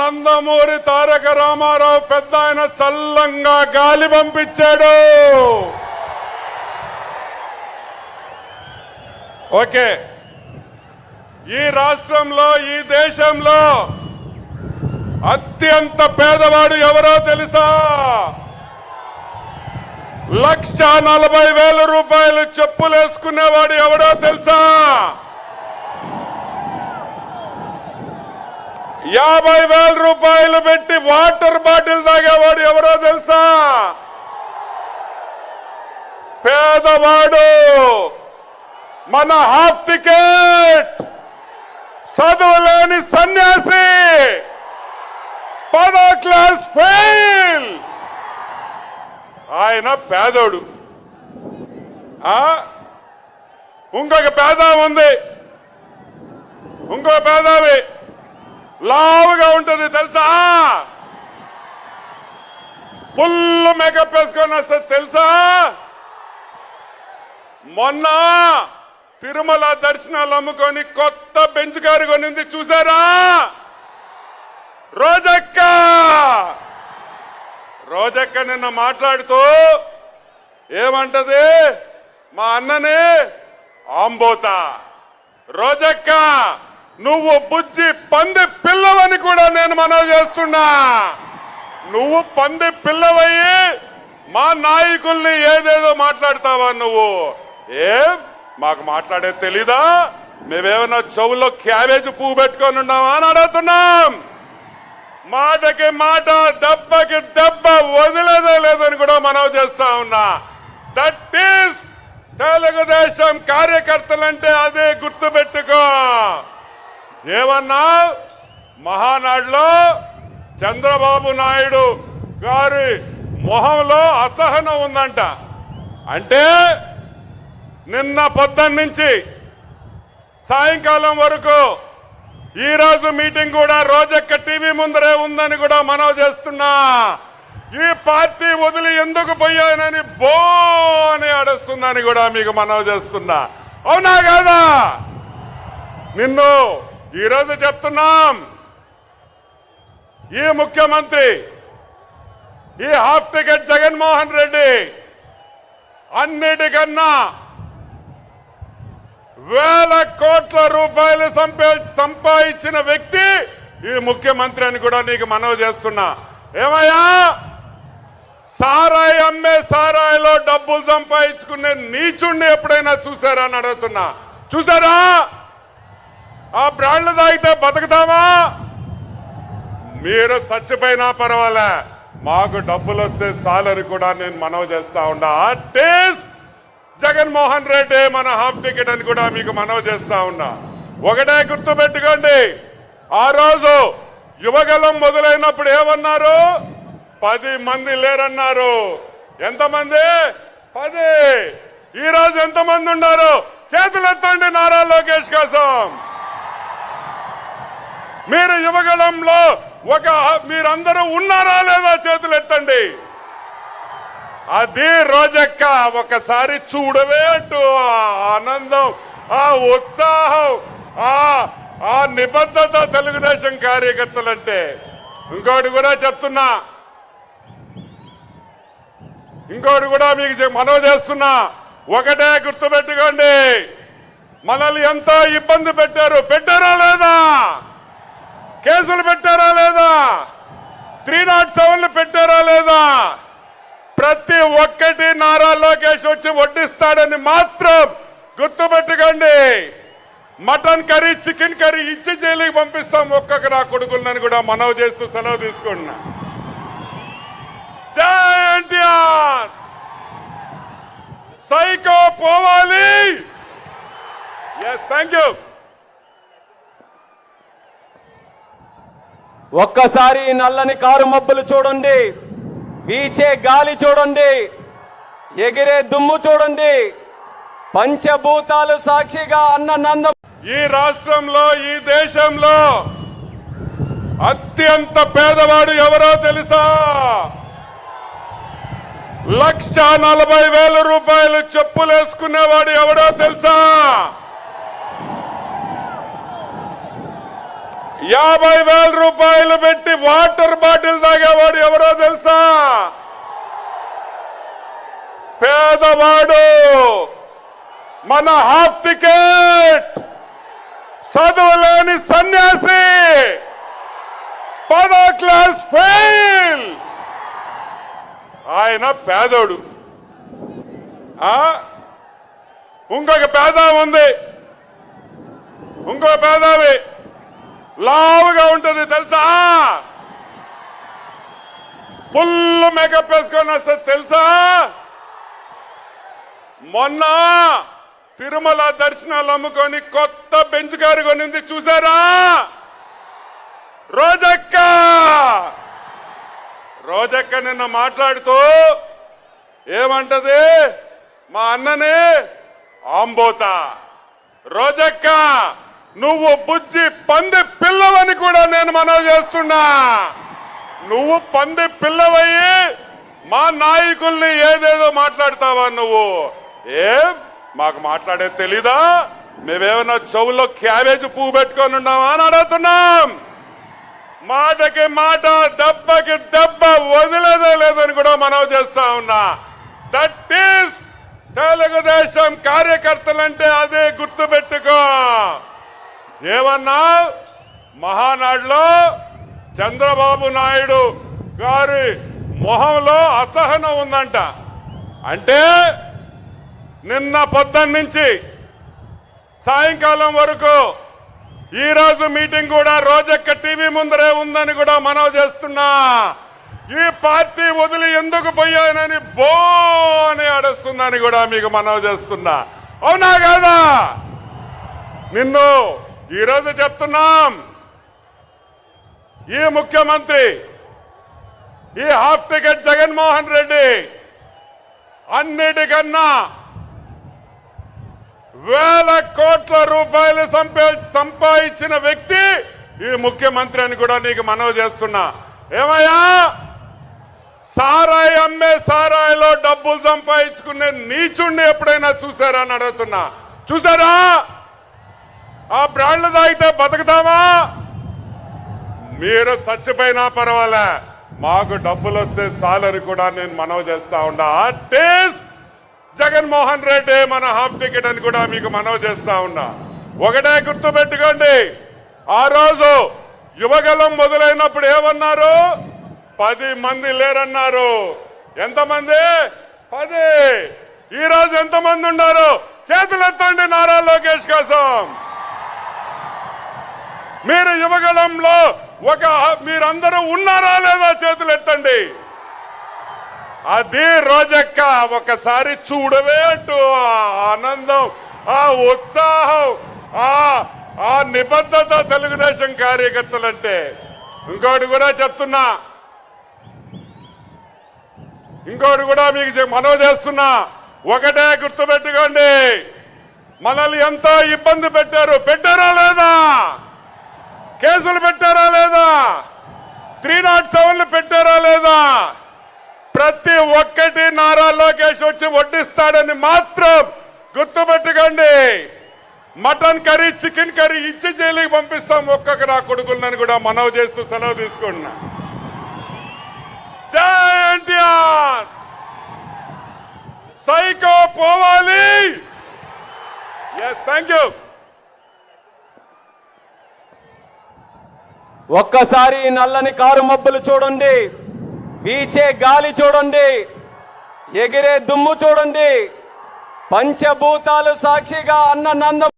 నందమూరి తారక రామారావు పెద్ద ఆయన చల్లంగా గాలి పంపించాడు. ఓకే, ఈ రాష్ట్రంలో ఈ దేశంలో అత్యంత పేదవాడు ఎవరో తెలుసా? 1,40,000 రూపాయలు చెప్పులేసుకునేవాడు ఎవడో తెలుసా? 50,000 రూపాయలు పెట్టి వాటర్ బాటిల్ తాగేవాడు ఎవరో తెలుసా? పేదవాడు. మన హాఫ్ టికెట్ చదువులేని సన్యాసి 10వ క్లాస్ ఫెయిల్, ఆయన పేదోడు. ఇంకొక పేద ఉంది, ఇంకొక పేదవి లావుగా ఉంటుంది తెలుసా? ఫుల్ మేకప్ వేసుకొని వస్తుంది తెలుసా? మొన్న తిరుమల దర్శనాలు అమ్ముకొని కొత్త బెంచ్ కారు కొనింది చూసారా? రోజక్క నిన్న మాట్లాడుతూ ఏమంటది? మా అన్నని ఆంబోతా. రోజక్క, నువ్వు బుజ్జి పంది పిల్లవని కూడా నేను మనవి చేస్తున్నా. నువ్వు పంది పిల్లవయ్యి మా నాయకుల్ని ఏదేదో మాట్లాడతావా నువ్వు? మాకు మాట్లాడేది తెలీదా? మేమేమన్నా చెవుల్లో క్యాబేజ్ పువ్వు పెట్టుకొని ఉన్నావా అని అడుగుతున్నాం. మాటకి మాట, దెబ్బకి దెబ్బ వదిలేదే లేదని కూడా మనవి చేస్తా ఉన్నా. దట్ ఈస్ తెలుగుదేశం కార్యకర్తలంటే అదే గుర్తుపెట్టుకో. ఏమన్నా మహానాడులో చంద్రబాబు నాయుడు గారి మొహంలో అసహనం ఉందంట. అంటే నిన్న పొద్దున్న నుంచి సాయంకాలం వరకు ఈ రోజు మీటింగ్ కూడా రోజక్క టీవీ ముందరే ఉందని కూడా మనవి చేస్తున్నా. ఈ పార్టీ వదిలి ఎందుకు పోయానని బో అని అడుస్తుందని కూడా మీకు మనవి చేస్తున్నా. అవునా కాదా? నిన్ను ఈరోజు చెప్తున్నాం, ఈ ముఖ్యమంత్రి, ఈ హాఫ్ టికెట్ జగన్మోహన్ రెడ్డి అన్నిటికన్నా వేల కోట్ల రూపాయలు సంపాదించిన వ్యక్తి ఈ ముఖ్యమంత్రి అని కూడా నీకు మనవి చేస్తున్నా. ఏమయ్యా, సారాయి అమ్మే సారాయిలో డబ్బులు సంపాదించుకునే నీచుణ్ణి ఎప్పుడైనా చూసారా అని అడుగుతున్నా. చూసారా? ఆ బ్రాండ్లు తాగితే బతుకుతామా? మీరు చచ్చిపోయినా పర్వాలే, మాకు డబ్బులు వస్తే చాలని కూడా నేను మనవి చేస్తా ఉన్నా. టేస్ట్ జగన్మోహన్ రెడ్డి మన హాఫ్ టికెట్ అని కూడా మీకు మనవి చేస్తా ఉన్నా. ఒకటే గుర్తు పెట్టుకోండి, ఆ రోజు యువగలం మొదలైనప్పుడు ఏమన్నారు? 10 మంది లేరన్నారు. ఎంతమంది? 10. ఈ రోజు ఎంతమంది ఉన్నారు? చేతులు ఎత్తండి నారా లోకేష్ కోసం. మీరు యువగలంలో మీరందరూ ఉన్నారా లేదా? చేతులు ఎత్తండి. అది రోజక్క, ఒకసారి చూడవే అంటూ ఆనందం, ఆ ఉత్సాహం, ఆ నిబద్ధత తెలుగుదేశం కార్యకర్తలంటే. ఇంకోటి కూడా చెప్తున్నా, ఇంకోటి కూడా మీకు మనవి చేస్తున్నా. ఒకటే గుర్తుపెట్టుకోండి, మనల్ని ఎంతో ఇబ్బంది పెట్టారా లేదా? కేసులు పెట్టారా లేదా? 307 పెట్టారా లేదా? ప్రతి ఒక్కటి నారా లోకేష్ వచ్చి వడ్డిస్తాడని మాత్రం గుర్తుపెట్టుకోండి. మటన్ కర్రీ, చికెన్ కర్రీ ఇచ్చి జైలుకి పంపిస్తాం ఒక్కొక్క నా కొడుకులని కూడా మనవి చేస్తూ సెలవు తీసుకున్నా. జై ఎన్టీఆర్. సైకో పోవాలి. Yes, thank you. ఒక్కసారి నల్లని కారు మబ్బులు చూడండి, వీచే గాలి చూడండి, ఎగిరే దుమ్ము చూడండి. పంచభూతాలు సాక్షిగా అన్న నంద ఈ రాష్ట్రంలో ఈ దేశంలో అత్యంత పేదవాడు ఎవరో తెలుసా? 1,40,000 రూపాయలు చెప్పులేసుకునేవాడు ఎవడో తెలుసా? 50,000 రూపాయలు పెట్టి వాటర్ బాటిల్ తాగేవాడు ఎవరో తెలుసా? పేదవాడు. మన హాఫ్ టికెట్ చదువులేని సన్యాసి, 10వ క్లాస్ ఫెయిల్, ఆయన పేదోడు. ఇంకొక పేద ఉంది, ఇంకో పేదవి లావుగా ఉంటుంది తెలుసా? ఫుల్ మేకప్ వేసుకొని వస్తుంది తెలుసా? మొన్న తిరుమల దర్శనాలు అమ్ముకొని కొత్త బెంచ్ కారు కొనింది చూసారా? రోజక్క నిన్న మాట్లాడుతూ ఏమంటది? మా అన్నని ఆంబోతా. రోజక్క, నువ్వు బుజ్జి పంది పిల్లవని కూడా నేను మనవి చేస్తున్నా. నువ్వు పంది పిల్లవయ్యి మా నాయకుల్ని ఏదేదో మాట్లాడతావా నువ్వు? మాకు మాట్లాడేది తెలీదా? మేమేమన్నా చెవుల్లో క్యాబేజీ పువ్వు పెట్టుకొని ఉన్నామా అని అడుగుతున్నాం. మాటకి మాట, దెబ్బకి దెబ్బ వదిలేదే లేదని కూడా మనవి చేస్తా ఉన్నా. దట్ ఈస్ తెలుగుదేశం కార్యకర్తలంటే అదే గుర్తుపెట్టుకో. ఏమన్నా మహానాడులో చంద్రబాబు నాయుడు గారి మొహంలో అసహనం ఉందంట. అంటే నిన్న పొద్దున్న నుంచి సాయంకాలం వరకు ఈ రోజు మీటింగ్ కూడా రోజక్క టీవీ ముందరే ఉందని కూడా మనవి చేస్తున్నా. ఈ పార్టీ వదిలి ఎందుకు పోయానని బో అని అడుస్తుందని కూడా మీకు మనవి చేస్తున్నా. అవునా కాదా? నిన్ను ఈరోజు చెప్తున్నాం, ఈ ముఖ్యమంత్రి, ఈ హాఫ్ టికెట్ జగన్మోహన్ రెడ్డి అన్నిటికన్నా వేల కోట్ల రూపాయలు సంపాదించిన వ్యక్తి ఈ ముఖ్యమంత్రి అని కూడా నీకు మనవి చేస్తున్నా. ఏమయ్యా, సారాయి అమ్మే సారాయిలో డబ్బులు సంపాదించుకునే నీచుండి ఎప్పుడైనా చూసారా అని అడుగుతున్నా. చూసారా? ఆ బ్రాండ్లు తాగితే బతుకుతామా? మీరు చచ్చిపోయినా పర్వాలే, మాకు డబ్బులు వస్తే సాలరీ కూడా నేను మనవి చేస్తా ఉన్నా. టేస్ట్ జగన్మోహన్ రెడ్డి మన హాఫ్ టికెట్ అని కూడా మీకు మనవి చేస్తా ఉన్నా. ఒకటే గుర్తు పెట్టుకోండి, ఆ రోజు యువగలం మొదలైనప్పుడు ఏమన్నారు? 10 మంది లేరన్నారు. ఎంతమంది? 10. ఈ రోజు ఎంతమంది ఉన్నారు? చేతులు ఎత్తండి నారా లోకేష్ కోసం. మీరు యువగలంలో మీరందరూ ఉన్నారా లేదా? చేతులు ఎత్తండి. అది రోజక్క, ఒకసారి చూడవే అంటూ ఆనందం, ఆ ఉత్సాహం, ఆ నిబద్ధత తెలుగుదేశం కార్యకర్తలంటే. ఇంకోటి కూడా చెప్తున్నా, ఇంకోటి కూడా మీకు మనవి చేస్తున్నా. ఒకటే గుర్తుపెట్టుకోండి, మనల్ని ఎంతో ఇబ్బంది పెట్టారా లేదా? కేసులు పెట్టారా లేదా? 307లు పెట్టారా లేదా? ప్రతి ఒక్కటి నారా లోకేష్ వచ్చి వడ్డిస్తాడని మాత్రం గుర్తుపెట్టుకోండి. మటన్ కర్రీ, చికెన్ కర్రీ ఇచ్చి జైలుకి పంపిస్తాం ఒక్కొక్క నా కొడుకులని కూడా మనవి చేస్తూ సెలవు తీసుకుంటున్నా. జై ఎన్టీఆర్. సైకో పోవాలి. Yes, thank you. ఒక్కసారి నల్లని కారు మబ్బులు చూడండి, వీచే గాలి చూడండి, ఎగిరే దుమ్ము చూడండి. పంచభూతాలు సాక్షిగా అన్న నంద